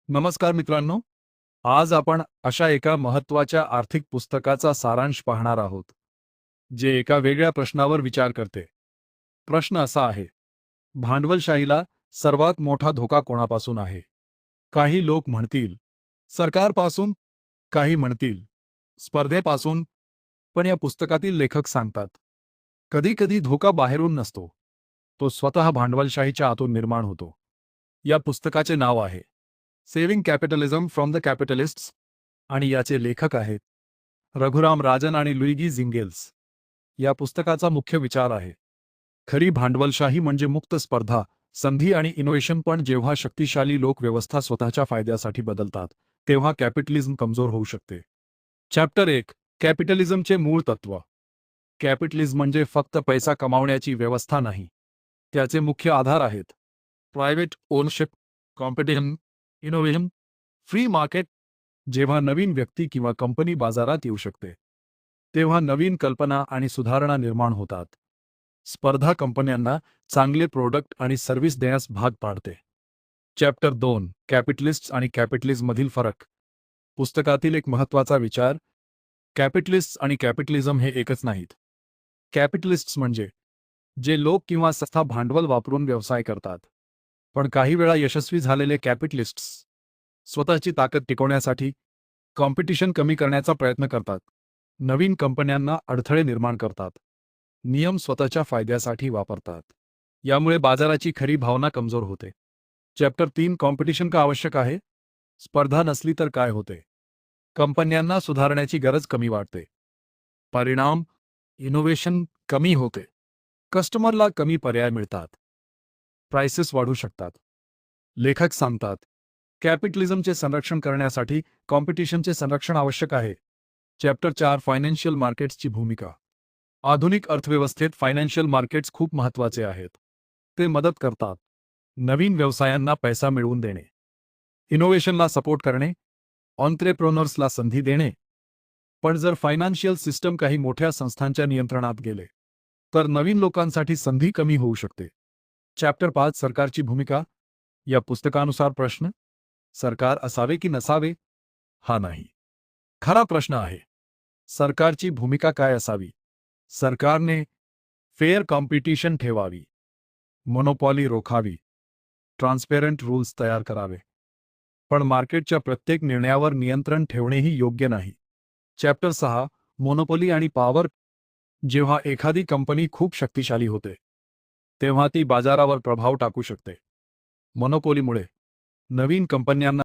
नमस्कार मित्रांनो. आज आपण अशा एका महत्त्वाच्या आर्थिक पुस्तकाचा सारांश पाहणार आहोत, जे एका वेगळ्या प्रश्नावर विचार करते. प्रश्न असा आहे: भांडवलशाहीला सर्वात मोठा धोका कोणापासून आहे? काही लोक म्हणतील सरकारपासून, काही म्हणतील स्पर्धेपासून, पण या पुस्तकातील लेखक सांगतात कधी-कधी धोका बाहेरून नसतो, तो स्वतः भांडवलशाहीच्या आतून निर्माण होतो. या पुस्तकाचे नाव आहे सेव्हिंग कॅपिटलिझम फ्रॉम द कॅपिटलिस्ट्स आणि याचे लेखक आहेत रघुराम राजन आणि लुईगी झिंगेल्स. या पुस्तकाचा मुख्य विचार आहे खरी भांडवलशाही म्हणजे मुक्त स्पर्धा, संधी आणि इनोव्हेशन. पण जेव्हा शक्तिशाली लोक व्यवस्था स्वतःच्या फायद्यासाठी बदलतात, तेव्हा कॅपिटलिझम कमजोर होऊ शकते. चॅप्टर 1: कॅपिटलिझमचे मूळ तत्व. कॅपिटलिझम म्हणजे फक्त पैसा कमावण्याची व्यवस्था नाही. त्याचे मुख्य आधार आहेत private ownership, competition, innovation, free market. जेव्हा नवीन व्यक्ती किंवा कंपनी बाजारात येऊ शकते, तेव्हा नवीन कल्पना आणि सुधारणा निर्माण होतात. स्पर्धा कंपन्यांना चांगले प्रोडक्ट आणि सर्व्हिस देण्यास भाग पाडते. चॅप्टर 2: कॅपिटलिस्ट्स आणि कॅपिटलिझममधील फरक. पुस्तकातील एक महत्त्वाचा विचार: कॅपिटलिस्ट्स आणि कॅपिटलिझम हे एकच नाहीत. कॅपिटलिस्ट्स म्हणजे जे लोक किंवा संस्था भांडवल वापरून व्यवसाय करतात. पण काही वेळा यशस्वी झालेले कॅपिटलिस्ट्स स्वतःची ताकद टिकवण्यासाठी कॉम्पिटिशन कमी करण्याचा प्रयत्न करतात, नवीन कंपन्यांना अडथळे निर्माण करतात, नियम स्वतःच्या फायद्यासाठी वापरतात. यामुळे बाजाराची खरी भावना कमजोर होते. चॅप्टर 3: कॉम्पिटिशन का आवश्यक आहे? स्पर्धा नसली तर काय होते? कंपन्यांना सुधारण्याची गरज कमी वाटते. परिणाम: इनोव्हेशन कमी होते, कस्टमरला कमी पर्याय मिळतात, प्राइसेस वाढू शकतात. लेखक सांगतात कॅपिटलिझमचे संरक्षण करण्यासाठी कॉम्पिटिशनचे संरक्षण आवश्यक आहे. चॅप्टर 4: फायनान्शियल मार्केट्सची भूमिका. आधुनिक अर्थव्यवस्थेत फायनान्शियल मार्केट्स खूप महत्त्वाचे आहेत. ते मदत करतात नवीन व्यवसायांना पैसा मिळवून देणे, इनोव्हेशनला सपोर्ट करणे, ऑन्ट्रेप्रोनर्सला संधी देणे. पण जर फायनान्शियल सिस्टम काही मोठ्या संस्थांच्या नियंत्रणात गेले, तर नवीन लोकांसाठी संधी कमी होऊ शकते. चॅप्टर 5: सरकारची भूमिका. या पुस्तकानुसार प्रश्न सरकार असावे की नसावे हा नाही. खरा प्रश्न आहे सरकारची भूमिका काय असावी. सरकारने फेअर कॉम्पिटिशन ठेवावी, मोनोपॉली रोखावी, ट्रान्सपेरंट रूल्स तयार करावे. पण मार्केटच्या प्रत्येक निर्णयावर नियंत्रण ठेवणेही योग्य नाही. चॅप्टर 6: मोनोपॉली आणि पॉवर. जेव्हा एखादी कंपनी खूप शक्तिशाली होते, तेव्हा ती बाजारावर प्रभाव टाकू शकते. मोनोपॉलीमुळे नवीन कंपन्यांना